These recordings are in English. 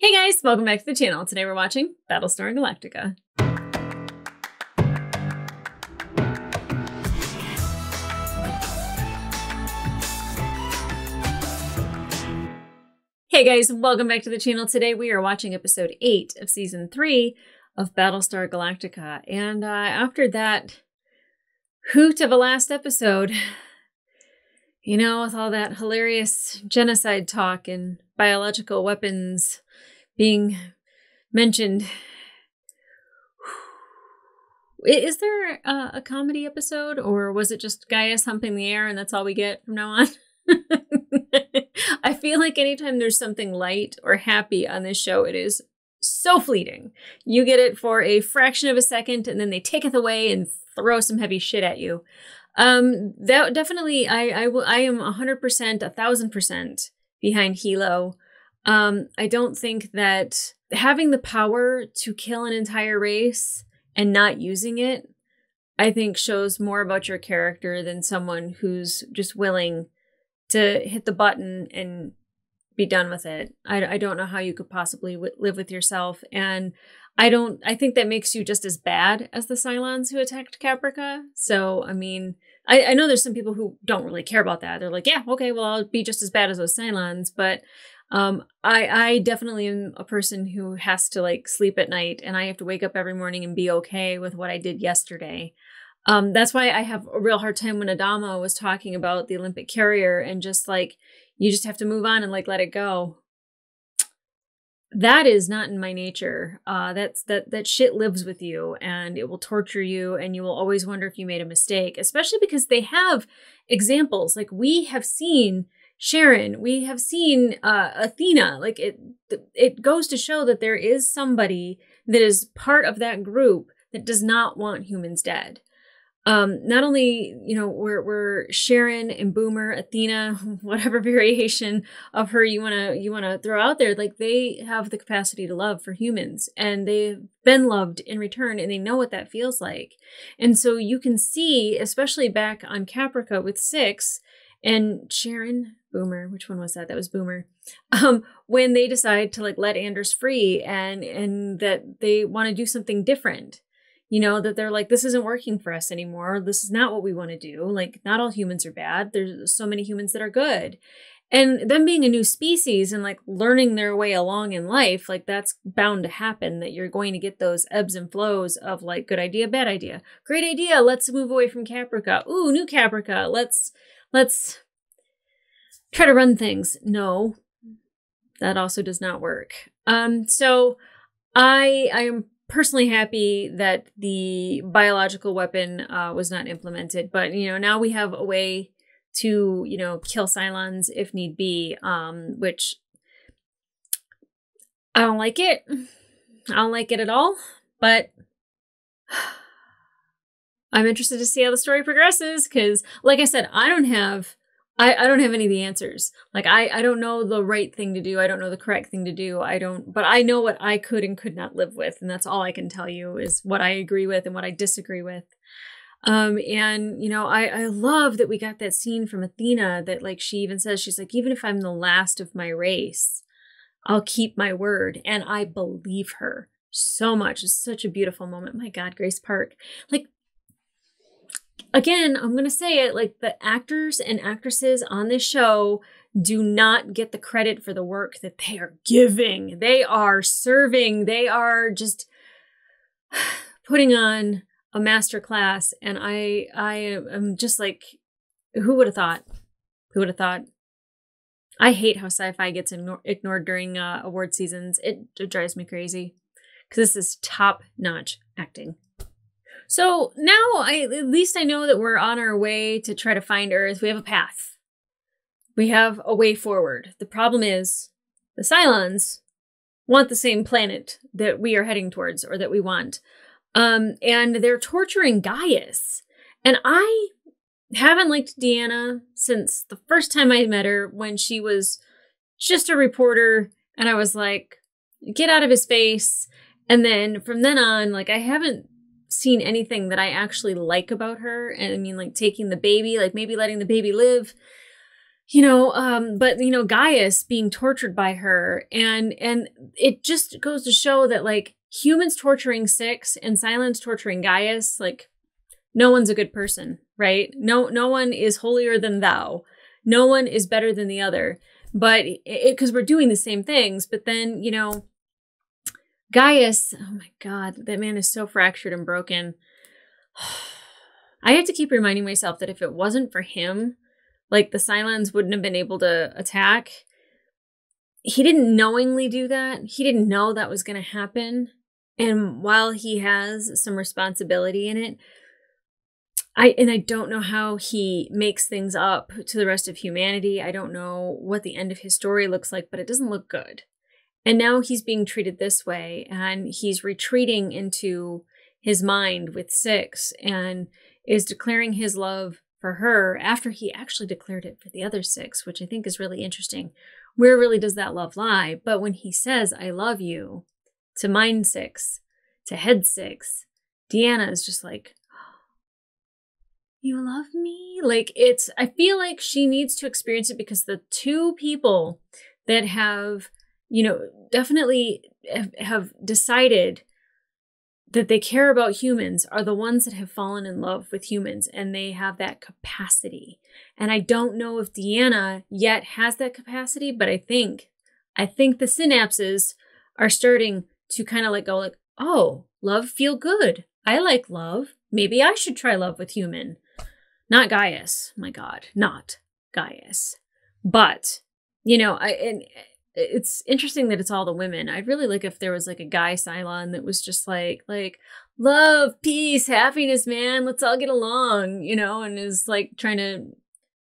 Hey guys, welcome back to the channel. Today we're watching Battlestar Galactica. Hey guys, welcome back to the channel. Today we are watching episode 8 of season 3 of Battlestar Galactica. And after that hoot of a last episode, you know, with all that hilarious genocide talk and biological weapons being mentioned. Is there a comedy episode, or was it just Gaius humping the air and that's all we get from now on? I feel like anytime there's something light or happy on this show, it is so fleeting. You get it for a fraction of a second and then they take it away and throw some heavy shit at you. That definitely, I am 100%, 1000% behind Hilo. I don't think that having the power to kill an entire race and not using it, I think shows more about your character than someone who's just willing to hit the button and be done with it. I don't know how you could possibly live with yourself. And I think that makes you just as bad as the Cylons who attacked Caprica. So, I mean, I know there's some people who don't really care about that. They're like, yeah, okay, well, I'll be just as bad as those Cylons. But I definitely am a person who has to like sleep at night, and I have to wake up every morning and be okay with what I did yesterday. That's why I have a real hard time when Adama was talking about the Olympic carrier and just like, you just have to move on and like, let it go. That is not in my nature. That shit lives with you and it will torture you and you will always wonder if you made a mistake, especially because they have examples. Like we have seen Sharon, we have seen Athena. Like it goes to show that there is somebody that is part of that group that does not want humans dead. Not only, you know, we're Sharon and Boomer, Athena, whatever variation of her you wanna throw out there, like they have the capacity to love for humans and they've been loved in return and they know what that feels like. And so you can see, especially back on Caprica with 6 and Sharon, Boomer, which one was that? That was Boomer. When they decide to like let Anders free and that they want to do something different. You know, that they're like, this isn't working for us anymore. This is not what we want to do. Like, not all humans are bad. There's so many humans that are good. And them being a new species and like learning their way along in life, like that's bound to happen, that you're going to get those ebbs and flows of like, good idea, bad idea. Great idea. Let's move away from Caprica. Ooh, new Caprica. Let's try to run things. No, that also does not work. So I am personally happy that the biological weapon was not implemented, but you know, now we have a way to, you know, kill Cylons if need be, which I don't like it. I don't like it at all, but I'm interested to see how the story progresses because, like I said, I don't have any of the answers. Like, I don't know the right thing to do. I don't know the correct thing to do. But I know what I could and could not live with. And that's all I can tell you is what I agree with and what I disagree with. And, you know, I love that we got that scene from Athena that like, she even says, she's like, even if I'm the last of my race, I'll keep my word. And I believe her so much. It's such a beautiful moment. My God, Grace Park. Like, again, I'm going to say it, like the actors and actresses on this show do not get the credit for the work that they are giving. They are serving. They are just putting on a master class. And I am just like, who would have thought? Who would have thought? I hate how sci-fi gets ignored during award seasons. It drives me crazy because this is top-notch acting. So now at least I know that we're on our way to try to find Earth. We have a path. We have a way forward. The problem is the Cylons want the same planet that we are heading towards or that we want. And they're torturing Gaius. And I haven't liked Deanna since the first time I met her when she was just a reporter. And I was like, get out of his face. And then from then on, like I haven't seen anything that I actually like about her. And I mean, like taking the baby, like maybe letting the baby live, but Gaius being tortured by her, and it just goes to show that like humans torturing Six and Cylons torturing Gaius, like no one's a good person, right? No one is holier than thou. No one is better than the other. But because we're doing the same things, but then, Gaius, oh my God, that man is so fractured and broken. I have to keep reminding myself that if it wasn't for him, like the Cylons wouldn't have been able to attack. He didn't knowingly do that. He didn't know that was going to happen. And while he has some responsibility in it, I don't know how he makes things up to the rest of humanity. I don't know what the end of his story looks like, but it doesn't look good. And now he's being treated this way, and he's retreating into his mind with Six and is declaring his love for her after he actually declared it for the other Six, which I think is really interesting. Where really does that love lie? But when he says, I love you, to Mind Six, to Head Six, Deanna is just like, you love me? Like I feel like she needs to experience it because the two people that have, definitely have decided that they care about humans are the ones that have fallen in love with humans, and they have that capacity. And I don't know if Deanna yet has that capacity, but I think the synapses are starting to kind of like go like, oh, love feel good. I like love. Maybe I should try love with human. Not Gaius. My God, not Gaius. But, and it's interesting that it's all the women. I'd really like if there was like a guy Cylon that was just like love, peace, happiness, man. Let's all get along, and is like trying to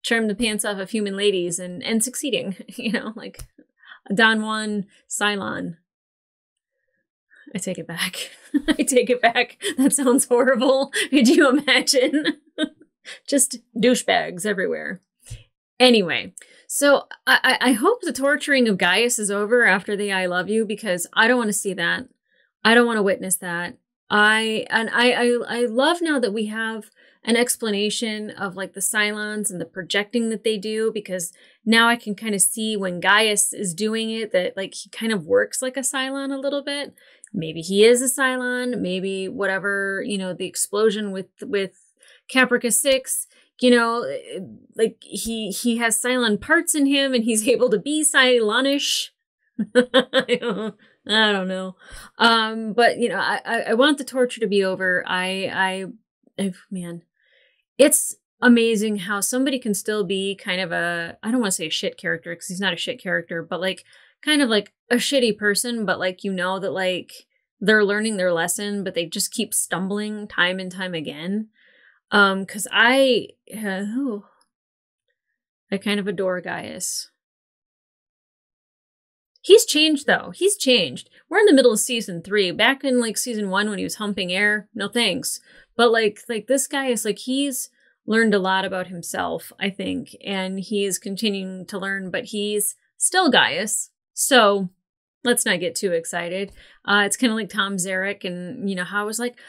charm the pants off of human ladies and succeeding, like a Don Juan Cylon. I take it back. I take it back. That sounds horrible. Could you imagine? Just douchebags everywhere. Anyway, so I hope the torturing of Gaius is over after the I love you, because I don't want to see that. I don't want to witness that. I love now that we have an explanation of like the Cylons and the projecting that they do, because now I can kind of see when Gaius is doing it that like he kind of works like a Cylon a little bit. Maybe he is a Cylon, maybe whatever, the explosion with Caprica 6, like he has Cylon parts in him and he's able to be Cylonish. I don't know. But I want the torture to be over. Man, it's amazing how somebody can still be kind of I don't want to say a shit character because he's not a shit character, but like kind of like a shitty person, but like, that like they're learning their lesson, but they just keep stumbling time and time again. Cause I kind of adore Gaius. He's changed though. He's changed. We're in the middle of season 3. Back in like season 1 when he was humping air, no thanks. But like this guy is like, he's learned a lot about himself, I think, and he is continuing to learn, but he's still Gaius. So let's not get too excited. It's kind of like Tom Zarek, and how I was like,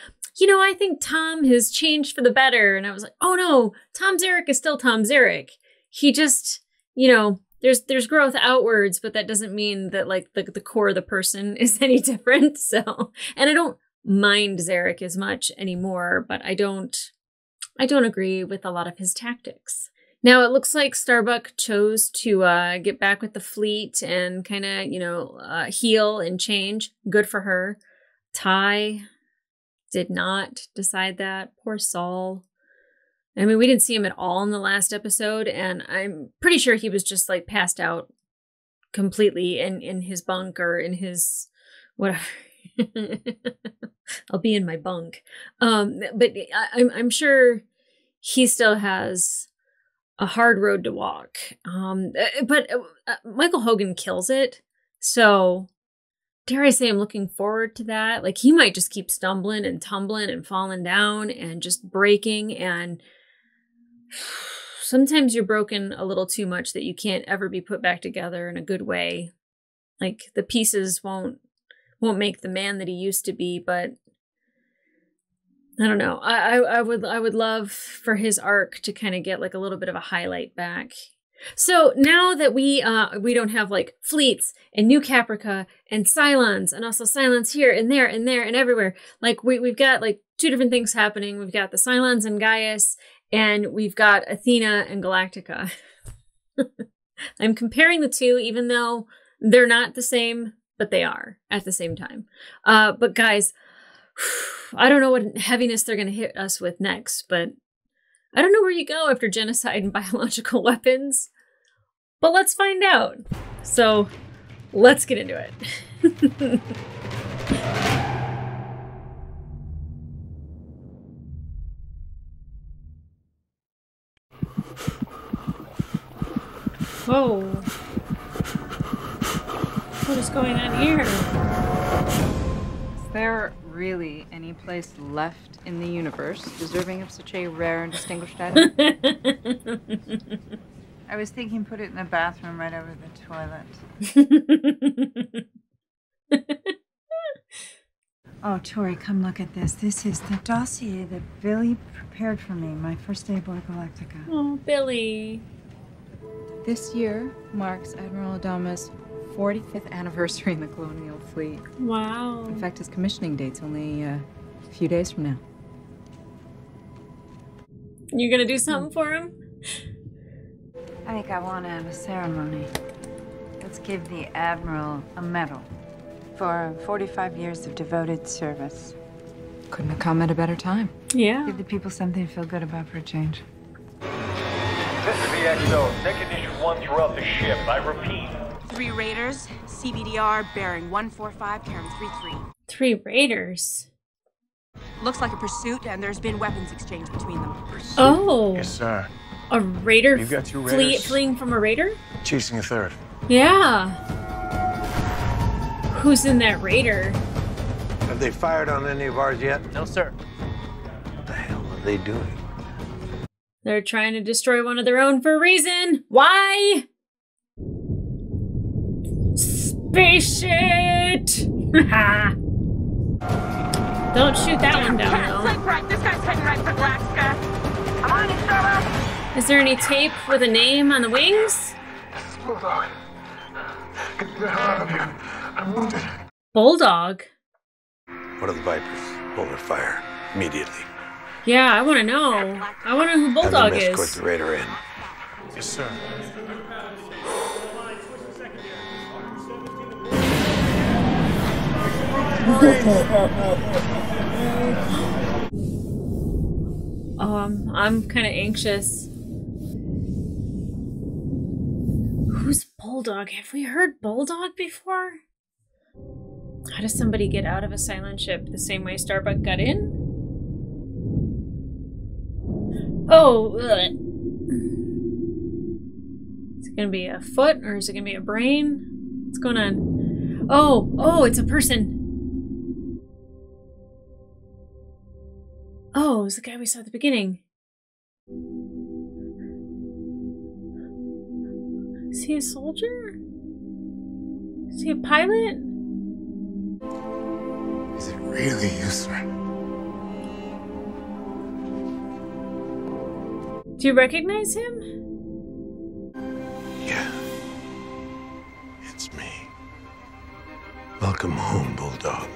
I think Tom has changed for the better. And I was like, oh no, Tom Zarek is still Tom Zarek. He just, there's growth outwards, but that doesn't mean that like the core of the person is any different. So, and I don't mind Zarek as much anymore, but I don't agree with a lot of his tactics. Now, it looks like Starbuck chose to get back with the fleet and kind of, heal and change. Good for her. Ty did not decide that. Poor Saul. I mean, we didn't see him at all in the last episode, and I'm pretty sure he was just like passed out completely in his bunk or in his whatever. I'll be in my bunk. But I'm sure he still has a hard road to walk. But Michael Hogan kills it. So dare I say I'm looking forward to that. Like he might just keep stumbling and tumbling and falling down and just breaking. And sometimes you're broken a little too much that you can't ever be put back together in a good way. Like the pieces won't make the man that he used to be, but I don't know. I would love for his arc to kind of get like a little bit of a highlight back. So now that we don't have like fleets and New Caprica and Cylons and also Cylons here and there and everywhere. Like we've got like two different things happening. We've got the Cylons and Gaius, and we've got Athena and Galactica. I'm comparing the two, even though they're not the same, but they are at the same time. But guys, I don't know what heaviness they're going to hit us with next, but I don't know where you go after genocide and biological weapons. But let's find out. So let's get into it. Whoa. What is going on here? Is there really any place left in the universe deserving of such a rare and distinguished item? I was thinking put it in the bathroom right over the toilet. Oh, Tori, come look at this. This is the dossier that Billy prepared for me my first day aboard Galactica. Oh, Billy. This year marks Admiral Adama's 45th anniversary in the Colonial Fleet. Wow. In fact, his commissioning date's only a few days from now. You gonna do something for him? I think I want to have a ceremony. Let's give the Admiral a medal for 45 years of devoted service. Couldn't have come at a better time. Yeah. Give the people something to feel good about for a change. This is the XO. Net condition 1 throughout the ship. I repeat. 3 Raiders, CBDR bearing 145, carrying 33. 3 Raiders. Looks like a pursuit, and there's been weapons exchange between them. Oh. Yes, sir. A raider You've got 2 raiders. fleeing from a raider? Chasing a third. Yeah. Who's in that raider? Have they fired on any of ours yet? No, sir. What the hell are they doing? They're trying to destroy one of their own for a reason. Why? Space shit! Don't shoot that one down, though. Right, this guy's heading right for Galactica. I'm on it, Stella. Is there any tape with a name on the wings? Bulldog. Get the hell out of here. I'm wounded. Bulldog? What are the Vipers? Pull their fire immediately. Yeah, I want to know. I want to know who Bulldog Have them escort is. the raider in. Yes, sir. I'm kind of anxious. Who's Bulldog? Have we heard Bulldog before? How does somebody get out of a silent ship the same way Starbuck got in? Oh, ugh. Is it gonna be a foot or is it gonna be a brain? What's going on? Oh, it's a person. Oh, it's the guy we saw at the beginning. Is he a soldier? Is he a pilot? Is it really you, sir? Do you recognize him? Yeah. It's me. Welcome home, Bulldog.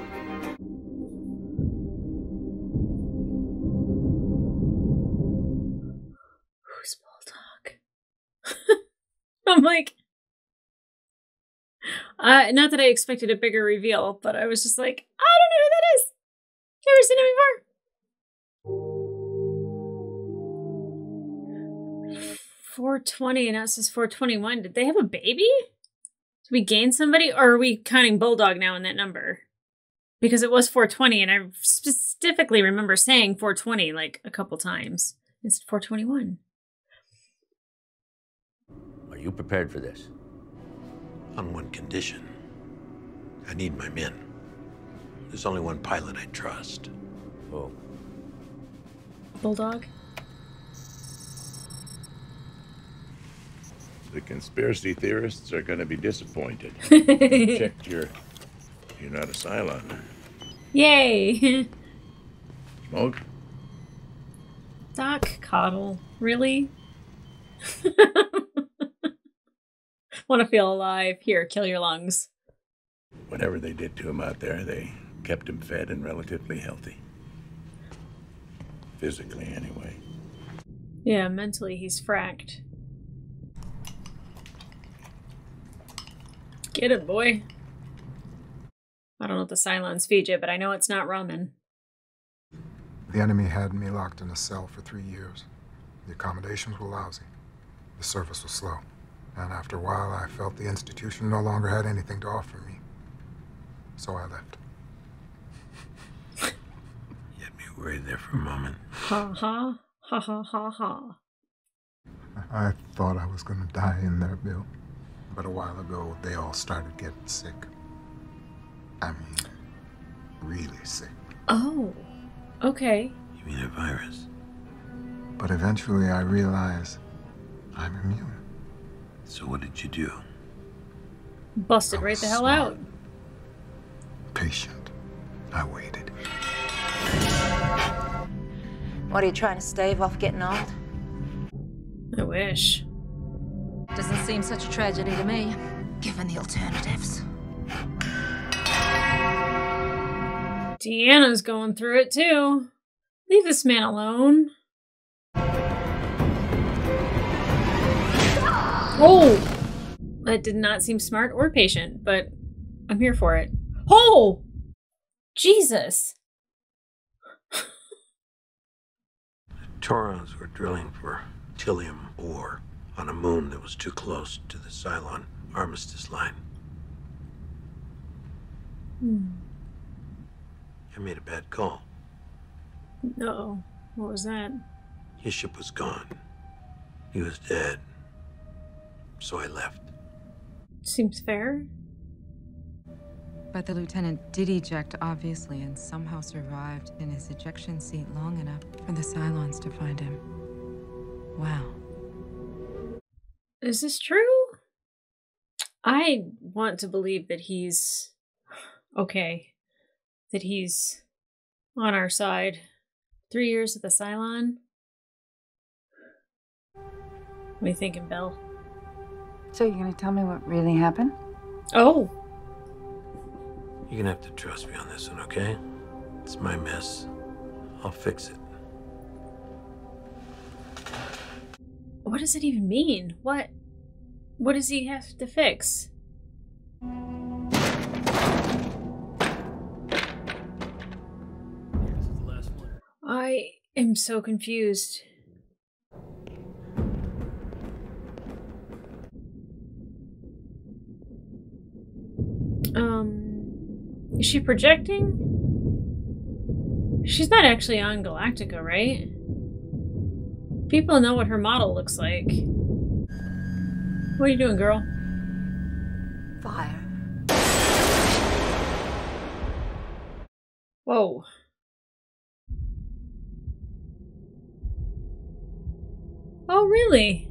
Who's Bulldog? I'm like, not that I expected a bigger reveal, but I was just like, I don't know who that is. You ever seen him before? 420 and now it says 421. Did they have a baby? Did we gain somebody? Or are we counting Bulldog now in that number? Because it was 420 and I specifically remember saying 420 like a couple times. It's 421. Are you prepared for this? On one condition. I need my men. There's only one pilot I trust. Oh. Bulldog? The conspiracy theorists are going to be disappointed. Checked you're not a Cylon. Yay! Smoke? Doc Coddle. Really? Want to feel alive? Here, kill your lungs. Whatever they did to him out there, they kept him fed and relatively healthy. Physically, anyway. Yeah, mentally he's fracked. Get it, boy. I don't know what the Cylons feed you, but I know it's not ramen. The enemy had me locked in a cell for 3 years. The accommodations were lousy. The service was slow. And after a while, I felt the institution no longer had anything to offer me. So I left. You had me worried there for a moment. Ha ha. Ha ha ha ha. I thought I was going to die in there, Bill. But a while ago, they all started getting sick. I mean, really sick. Oh, okay. You mean a virus? But eventually I realized I'm immune. So what did you do? Busted right the hell smart. out. Patient. I waited. What are you trying to stave off getting old? I wish. Doesn't seem such a tragedy to me, given the alternatives. Deanna's going through it too. Leave this man alone. Oh! That did not seem smart or patient, but I'm here for it. Oh! Jesus! Torons were drilling for Tillium ore on a moon that was too close to the Cylon armistice line. I made a bad call. Uh-oh. What was that? His ship was gone. He was dead. So I left. Seems fair. But the lieutenant did eject, obviously, and somehow survived in his ejection seat long enough for the Cylons to find him. Wow. Is this true? I want to believe that he's okay. That he's on our side. 3 years at the Cylon. What are you thinking, Belle? So you're gonna tell me what really happened? Oh! You're gonna have to trust me on this one, okay? It's my mess. I'll fix it. What does it even mean? What does he have to fix? I am so confused. Is she projecting? She's not actually on Galactica, right? People know what her model looks like. What are you doing, girl? Fire. Whoa. Oh, really?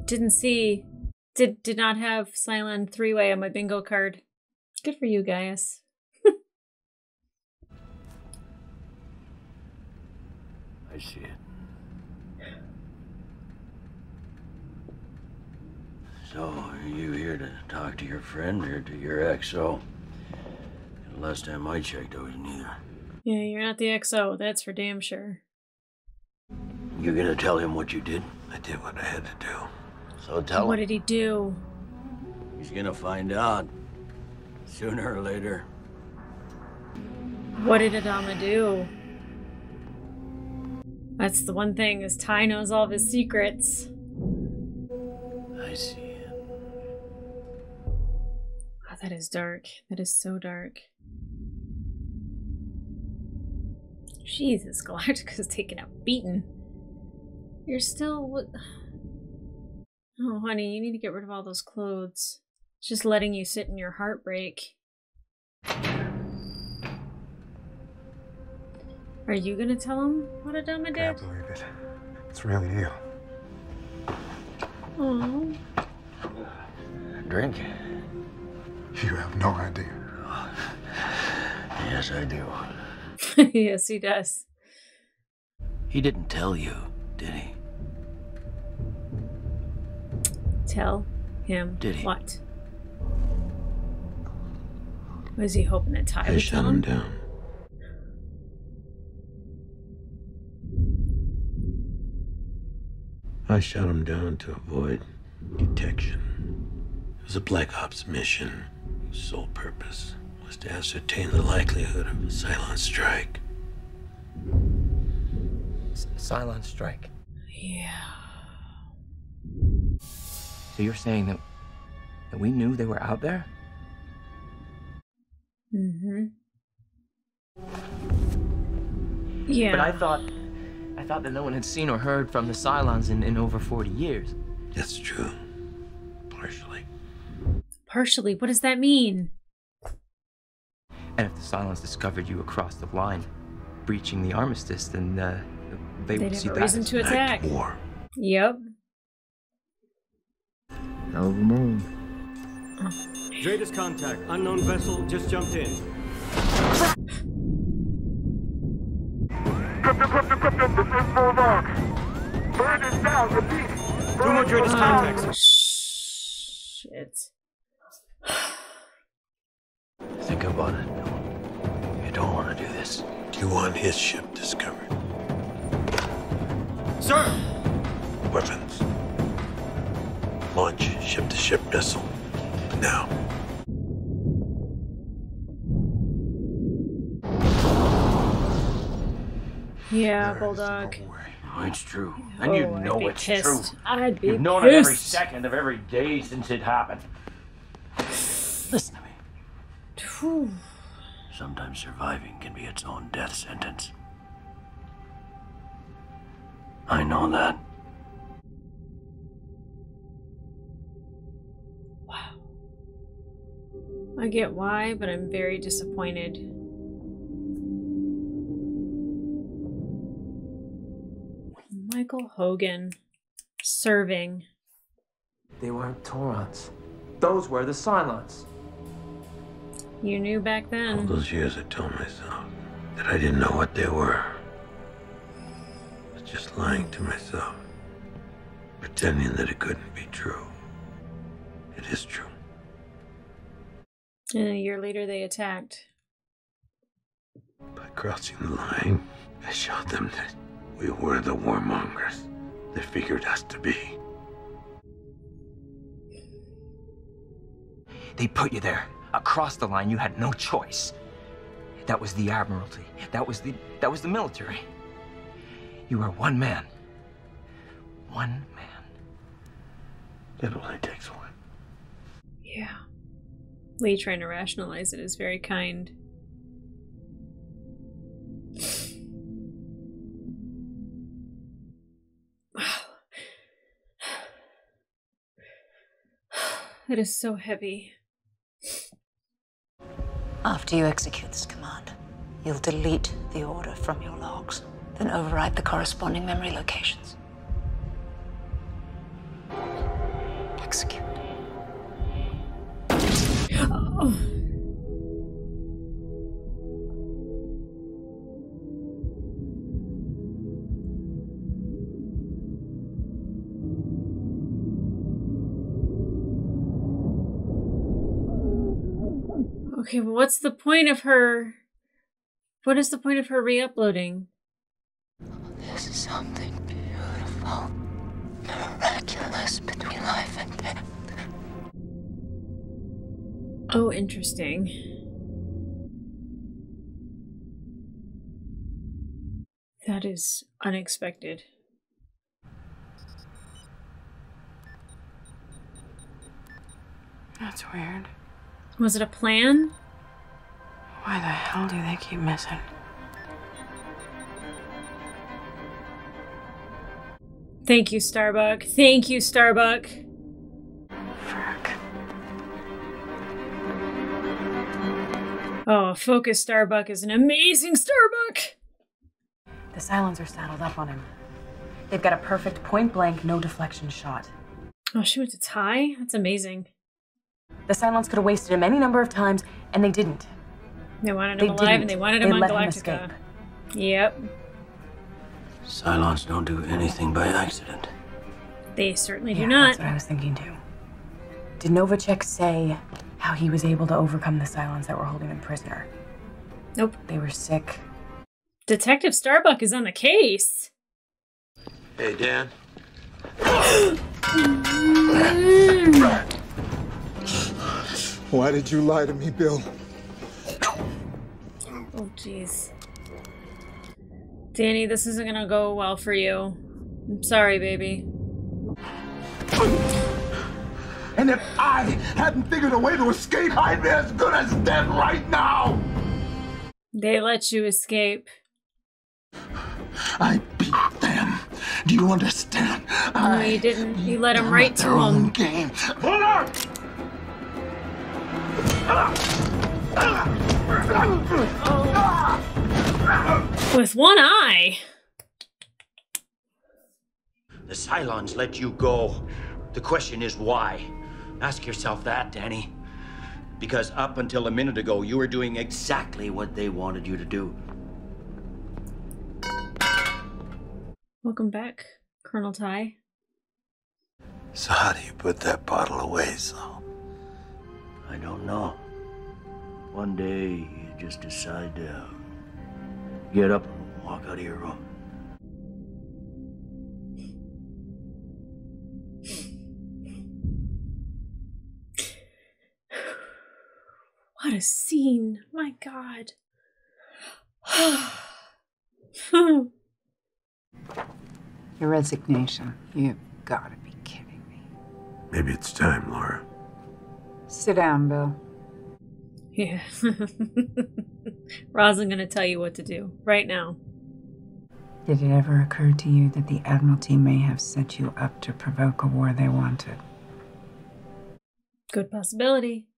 Didn't see. Did not have Cylon 3-way on my bingo card. Good for you, Gaius. I see it. So, are you here to talk to your friend or to your XO? The last time I checked, I was neither. Yeah, you're not the XO, that's for damn sure. You gonna tell him what you did? I did what I had to do. So tell What him. did he do? He's gonna find out. Sooner or later. What did Adama do? That's the one thing, is Ty knows all of his secrets. I see it. Oh, that is dark. That is so dark. Jesus, Galactica's taking a beating. You're still... What? Oh, honey, you need to get rid of all those clothes. It's just letting you sit in your heartbreak. Are you gonna tell him what Adama did? Can't believe it. It's really you. Oh. Drink? You have no idea. Yes, I do. Yes, he does. He didn't tell you, did he? Tell him Did he? what? Was he hoping that Ty I would shut tell him him? down. I shut him down to avoid detection. It was a Black Ops mission whose sole purpose was to ascertain the likelihood of a Cylon strike. Cylon strike. Yeah. So you're saying that we knew they were out there? Mm-hmm. Yeah. But I thought that no one had seen or heard from the Cylons in over 40 years. That's true. Partially. Partially. What does that mean? And if the Cylons discovered you across the line, breaching the armistice, then they would They'd see have a that reason as to an attack. act of war. Yep. Hell of a move. Dratus contact. Unknown vessel just jumped in. Two more Dratus contacts. Shit. Think about it. You don't want to do this. Do you want his ship discovered? Sir! Weapons. Launch ship-to-ship missile. Now. Yeah, Bulldog. Oh, it's true. And you know I'd be it's pissed. true. I'd be You've known it every pissed. second of every day since it happened. Listen to me. Whew. Sometimes surviving can be its own death sentence. I know that. Wow. I get why, but I'm very disappointed. Michael Hogan. Serving. They weren't Taurons. Those were the Cylons. You knew back All then. those years I told myself that I didn't know what they were. I was just lying to myself. Pretending that it couldn't be true. It is true. And a year later they attacked. By crossing the line, I showed them that we were the warmongers they figured us to be. They put you there. Across the line, you had no choice. That was the Admiralty. That was the military. You were one man. One man. It only takes one. Yeah. Lee trying to rationalize it is very kind. It is so heavy. After you execute this command, you'll delete the order from your logs, then overwrite the corresponding memory locations. Execute. Oh. Okay, well, what's the point of her? What is the point of her re-uploading? There's something beautiful, miraculous between life and death. Oh, interesting. That is unexpected. That's weird. Was it a plan? Why the hell do they keep missing? Thank you, Starbuck. Thank you, Starbuck. Oh, Focus Starbuck is an amazing Starbuck. The Cylons are saddled up on him. They've got a perfect point-blank, no deflection shot. Oh, she went to Ty? That's amazing. The Cylons could have wasted him any number of times, and they didn't. They wanted him alive, and they wanted him on Galactica. Yep. Cylons don't do anything by accident. They certainly do not. That's what I was thinking too. Did Novacek say how he was able to overcome the Cylons that were holding him prisoner? Nope. They were sick. Detective Starbuck is on the case. Hey, Dan. Why did you lie to me, Bill? Oh, jeez. Danny, this isn't gonna go well for you. I'm sorry, baby. And if I hadn't figured a way to escape, I'd be as good as dead right now! They let you escape. I beat them. Do you understand? No, you didn't. You let them right to them. Game. Hold on! With one eye. The Cylons let you go. The question is why? Ask yourself that, Danny. Because up until a minute ago, you were doing exactly what they wanted you to do. Welcome back, Colonel Ty. So how do you put that bottle away, Saul? I don't know. One day, you just decide to get up and walk out of your room. What a scene. My God. Your resignation. You've got to be kidding me. Maybe it's time, Laura. Sit down, Bill. Yeah. Rosalind's gonna tell you what to do right now. Did it ever occur to you that the Admiralty may have set you up to provoke a war they wanted? Good possibility.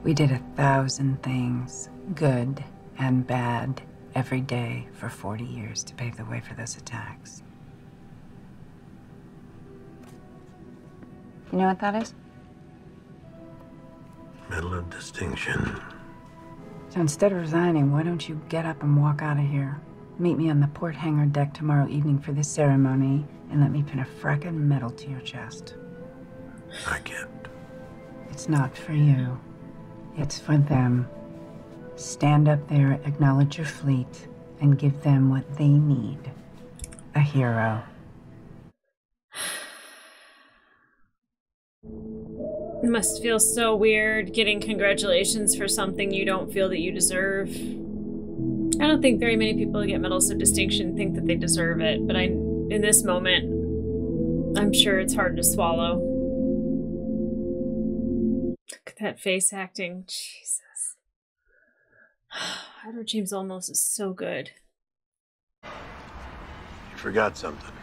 We did 1,000 things, good and bad, every day for 40 years to pave the way for those attacks. You know what that is? Medal of Distinction. So instead of resigning, why don't you get up and walk out of here? Meet me on the port hangar deck tomorrow evening for this ceremony, and let me pin a frackin' medal to your chest. I can't. It's not for you. It's for them. Stand up there, acknowledge your fleet, and give them what they need. A hero. It must feel so weird getting congratulations for something you don't feel that you deserve. I don't think very many people who get medals of distinction think that they deserve it, but in this moment, I'm sure it's hard to swallow. Look at that face acting. Jesus. Edward James Olmos is so good. You forgot something.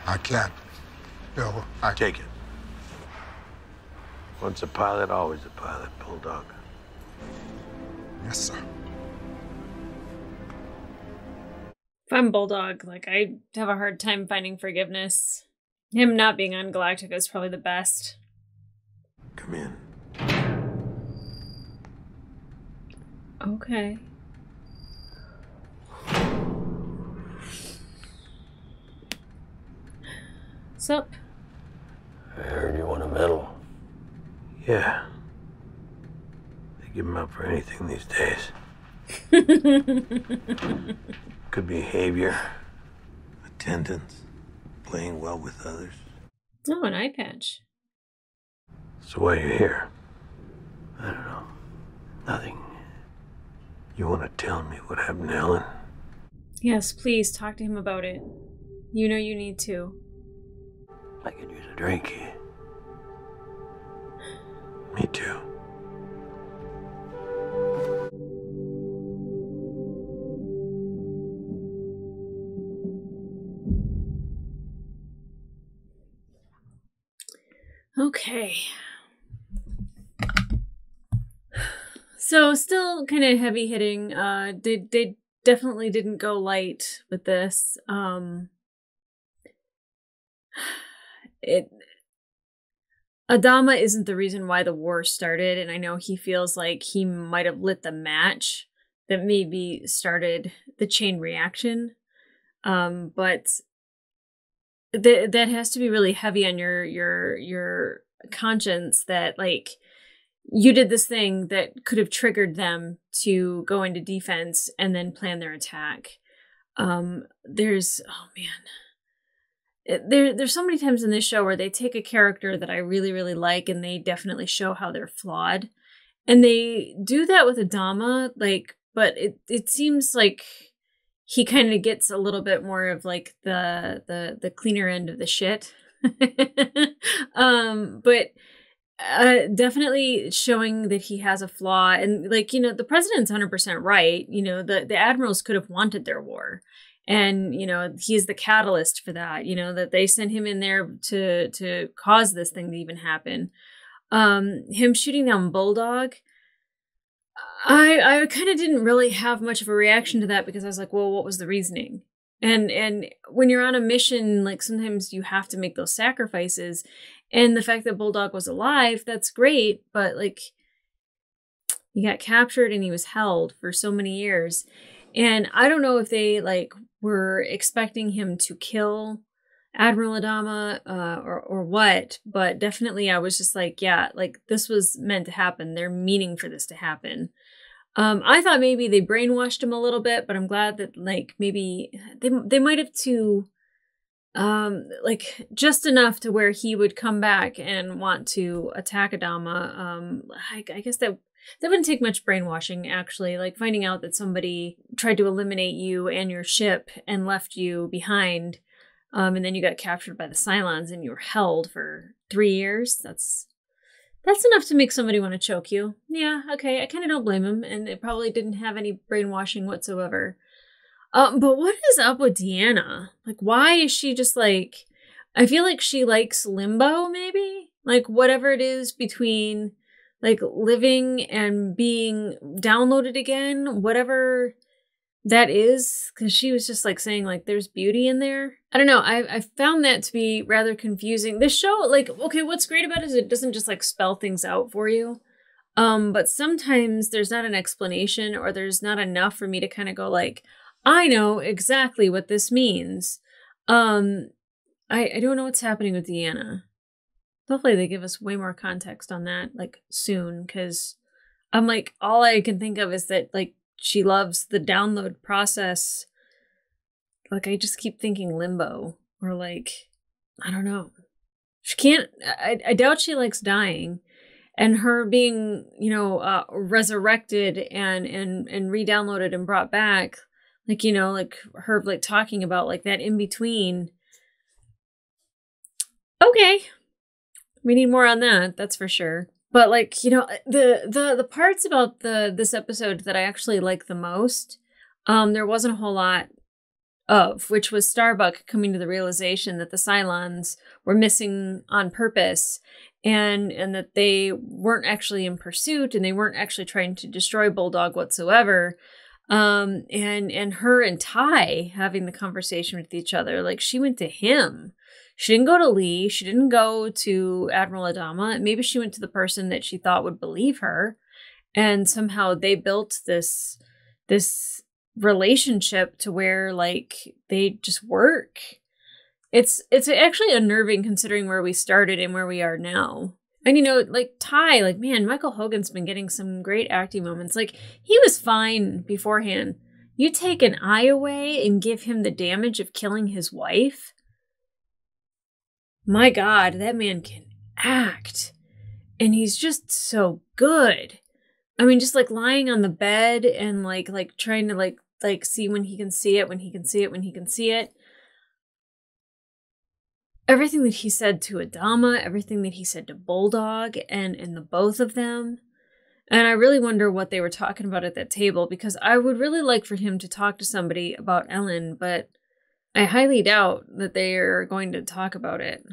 I can't. Bill, I... Take it. Once a pilot, always a pilot, Bulldog. Yes, sir. If I'm Bulldog, I have a hard time finding forgiveness. Him not being on Galactica is probably the best. Come in. Okay. What's up? I heard you want a medal. Yeah. They give them out for anything these days. Good behavior, attendance, playing well with others. Oh, an eye patch. So why are you here? I don't know. Nothing. You want to tell me what happened to Ellen? Yes, please talk to him about it. You know you need to. I could use a drink. Me too. Okay. So still kind of heavy hitting. They definitely didn't go light with this. Adama isn't the reason why the war started, and I know he feels like he might have lit the match that maybe started the chain reaction. But that has to be really heavy on your conscience that like you did this thing that could have triggered them to go into defense and then plan their attack. There's there's so many times in this show where they take a character that I really, really like and they definitely show how they're flawed. And they do that with Adama, like, but it seems like he kind of gets a little bit more of like the cleaner end of the shit. But definitely showing that he has a flaw. And like, you know, the president's 100% right. You know, the admirals could have wanted their war. And, you know, he's the catalyst for that, you know, that they sent him in there to cause this thing to even happen. Him shooting down Bulldog, I kind of didn't really have much of a reaction to that because I was like, well, what was the reasoning? And when you're on a mission, like sometimes you have to make those sacrifices. And the fact that Bulldog was alive, that's great. But like he got captured and he was held for so many years. And I don't know if they like were expecting him to kill Admiral Adama or what, but definitely I was just like, yeah, like this was meant to happen. They're meaning for this to happen. I thought maybe they brainwashed him a little bit, but I'm glad that like maybe they might have to like just enough to where he would come back and want to attack Adama. I guess that wouldn't take much brainwashing, actually. Like finding out that somebody tried to eliminate you and your ship and left you behind. And then you got captured by the Cylons and you were held for 3 years. That's enough to make somebody want to choke you. Yeah, okay. I kind of don't blame him. And it probably didn't have any brainwashing whatsoever. But what is up with Deanna? Like, why is she just like... I feel like she likes limbo, maybe? Like, whatever it is between... like living and being downloaded again, whatever that is, because she was just like saying like there's beauty in there. I don't know. I found that to be rather confusing. This show, like, okay, what's great about it is it doesn't just like spell things out for you. But sometimes there's not an explanation or there's not enough for me to kind of go like, I know exactly what this means. I don't know what's happening with Deanna. Hopefully they give us way more context on that, like, soon, because I'm like, all I can think of is that, like, she loves the download process. Like, I just keep thinking limbo, or, like, I don't know. She can't, I doubt she likes dying, and her being, you know, resurrected and re-downloaded and brought back, like, you know, like, her, like, talking about, like, that in-between. Okay. We need more on that, that's for sure. But like, you know, the parts about this episode that I actually like the most, there wasn't a whole lot of, which was Starbuck coming to the realization that the Cylons were missing on purpose and that they weren't actually in pursuit and they weren't actually trying to destroy Bulldog whatsoever. And her and Ty having the conversation with each other, like she went to him. She didn't go to Lee. She didn't go to Admiral Adama. Maybe she went to the person that she thought would believe her. And somehow they built this relationship to where like they just work. It's actually unnerving considering where we started and where we are now. And you know, like Ty, like man, Michael Hogan's been getting some great acting moments. Like he was fine beforehand. You take an eye away and give him the damage of killing his wife. My God, that man can act. And he's just so good. I mean, just like lying on the bed and like trying to like see when he can see it, when he can see it, when he can see it. Everything that he said to Adama, everything that he said to Bulldog and the both of them. And I really wonder what they were talking about at that table because I would really like for him to talk to somebody about Ellen, but I highly doubt that they are going to talk about it.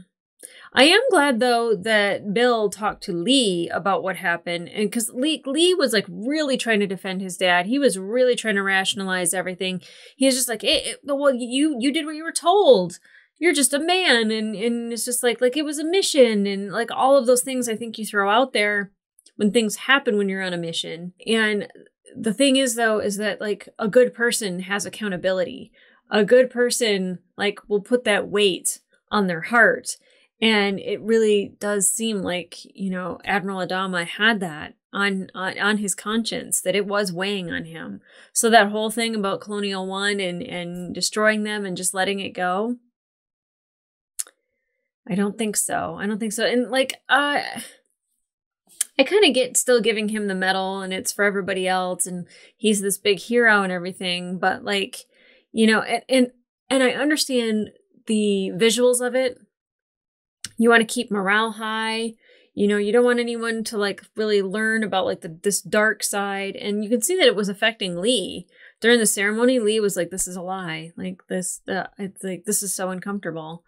I am glad, though, that Bill talked to Lee about what happened. And because Lee was like really trying to defend his dad. He was really trying to rationalize everything. He was just like, hey, well, you did what you were told. You're just a man. And it's just like it was a mission. And like all of those things I think you throw out there when things happen when you're on a mission. And the thing is, though, is that like a good person has accountability. a good person, like, will put that weight on their heart. And it really does seem like, you know, Admiral Adama had that on his conscience, that it was weighing on him. So that whole thing about Colonial One and destroying them and just letting it go, I don't think so. I don't think so. And like, I kind of get still giving him the medal and it's for everybody else and he's this big hero and everything. But like, you know, and I understand the visuals of it. You want to keep morale high. You know, you don't want anyone to like really learn about like this dark side. And you can see that it was affecting Lee during the ceremony. Lee was like, "This is a lie. Like this, it's like this is so uncomfortable."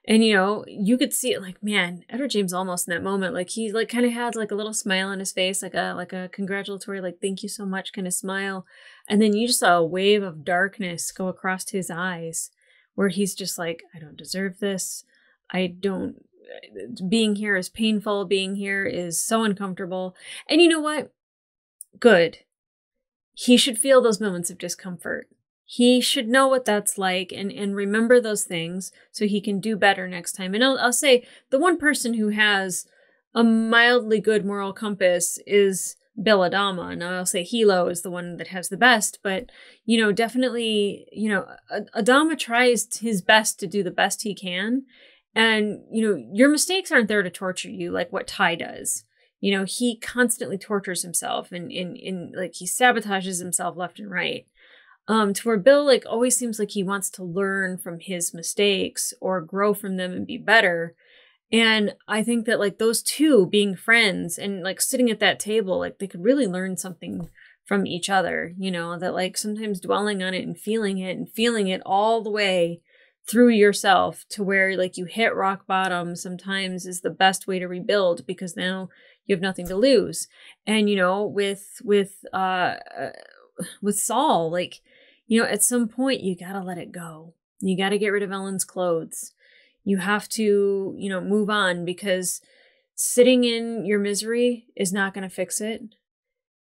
And you know, you could see it. Like, man, Edward James Olmos in that moment, like he like kind of had like a little smile on his face, like a congratulatory, like "thank you so much" kind of smile. And then you just saw a wave of darkness go across his eyes, where he's just like, "I don't deserve this. I don't." Being here is painful. Being here is so uncomfortable. And you know what? Good. He should feel those moments of discomfort. He should know what that's like and remember those things so he can do better next time. And I'll say the one person who has a mildly good moral compass is Bill Adama. Now I'll say Hilo is the one that has the best, but you know, definitely, you know, Adama tries his best to do the best he can. And, you know, your mistakes aren't there to torture you like what Ty does. You know, he constantly tortures himself and like he sabotages himself left and right. To where Bill like always seems like he wants to learn from his mistakes or grow from them and be better. And I think that like those two being friends and like sitting at that table, like they could really learn something from each other, you know, that like sometimes dwelling on it and feeling it all the way through yourself to where like you hit rock bottom sometimes is the best way to rebuild because now you have nothing to lose. And, you know, with Saul, like, you know, at some point you got to let it go. You got to get rid of Ellen's clothes. You have to, you know, move on because sitting in your misery is not going to fix it.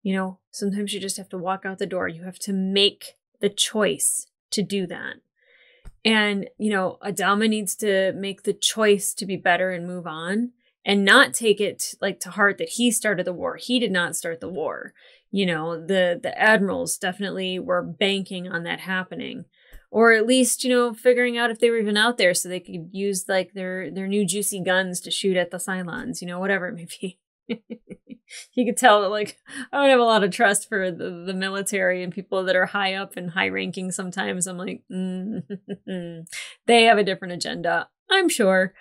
You know, sometimes you just have to walk out the door. You have to make the choice to do that. And, you know, Adama needs to make the choice to be better and move on and not take it like to heart that he started the war. He did not start the war. You know, the admirals definitely were banking on that happening, or at least, you know, figuring out if they were even out there so they could use like their new juicy guns to shoot at the Cylons, you know, whatever it may be. You could tell that like I don't have a lot of trust for the military and people that are high up and high ranking. Sometimes I'm like, they have a different agenda, I'm sure.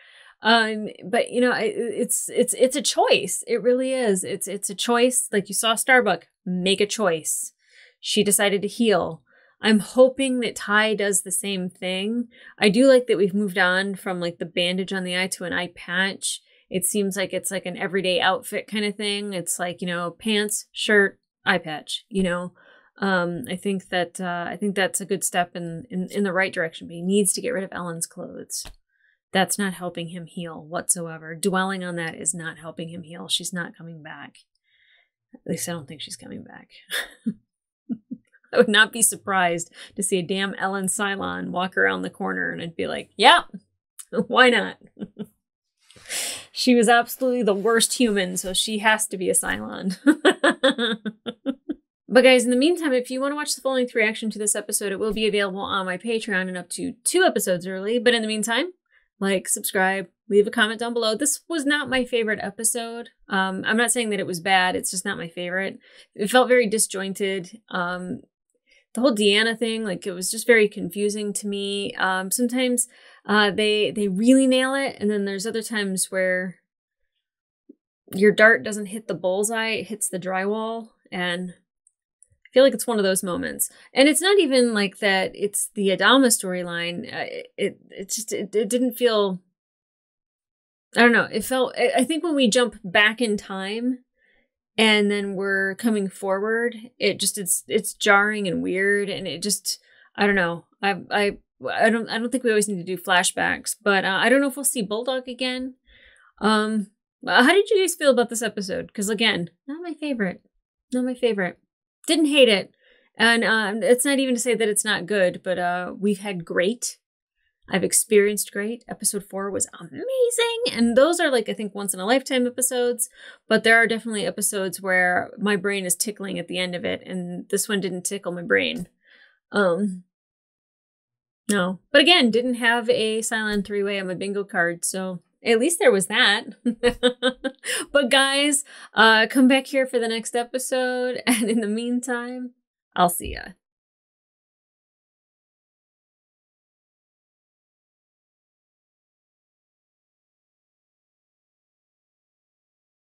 But you know, it's a choice. It really is. It's a choice. Like you saw Starbuck make a choice. She decided to heal. I'm hoping that Ty does the same thing. I do like that we've moved on from like the bandage on the eye to an eye patch. It seems like it's like an everyday outfit kind of thing. It's like, you know, pants, shirt, eye patch, you know. I think that's a good step in the right direction, but he needs to get rid of Ellen's clothes. That's not helping him heal whatsoever. Dwelling on that is not helping him heal. She's not coming back. At least I don't think she's coming back. I would not be surprised to see a damn Ellen Cylon walk around the corner and I'd be like, yeah, why not? She was absolutely the worst human, so she has to be a Cylon. But guys, in the meantime, if you want to watch the full-length reaction to this episode, it will be available on my Patreon and up to 2 episodes early. But in the meantime, like, subscribe, leave a comment down below. This was not my favorite episode. I'm not saying that it was bad. It's just not my favorite. It felt very disjointed. The whole Deanna thing, like, it was just very confusing to me. Sometimes they really nail it, and then there's other times where your dart doesn't hit the bullseye, it hits the drywall, and I feel like it's one of those moments. And it's not even like that it's the Adama storyline. It didn't feel, I don't know, it felt, I think when we jump back in time and then we're coming forward, it's jarring and weird, and it just, I don't know. I don't think we always need to do flashbacks, but I don't know if we'll see Bulldog again. How did you guys feel about this episode? Because again, not my favorite. Didn't hate it. And it's not even to say that it's not good, but we've had great. I've experienced great. Episode 4 was amazing. And those are like, I think, once in a lifetime episodes. But there are definitely episodes where my brain is tickling at the end of it. And this one didn't tickle my brain. No. But again, didn't have a Cylon 3-way on my bingo card. So at least there was that. But guys, come back here for the next episode. And in the meantime, I'll see ya.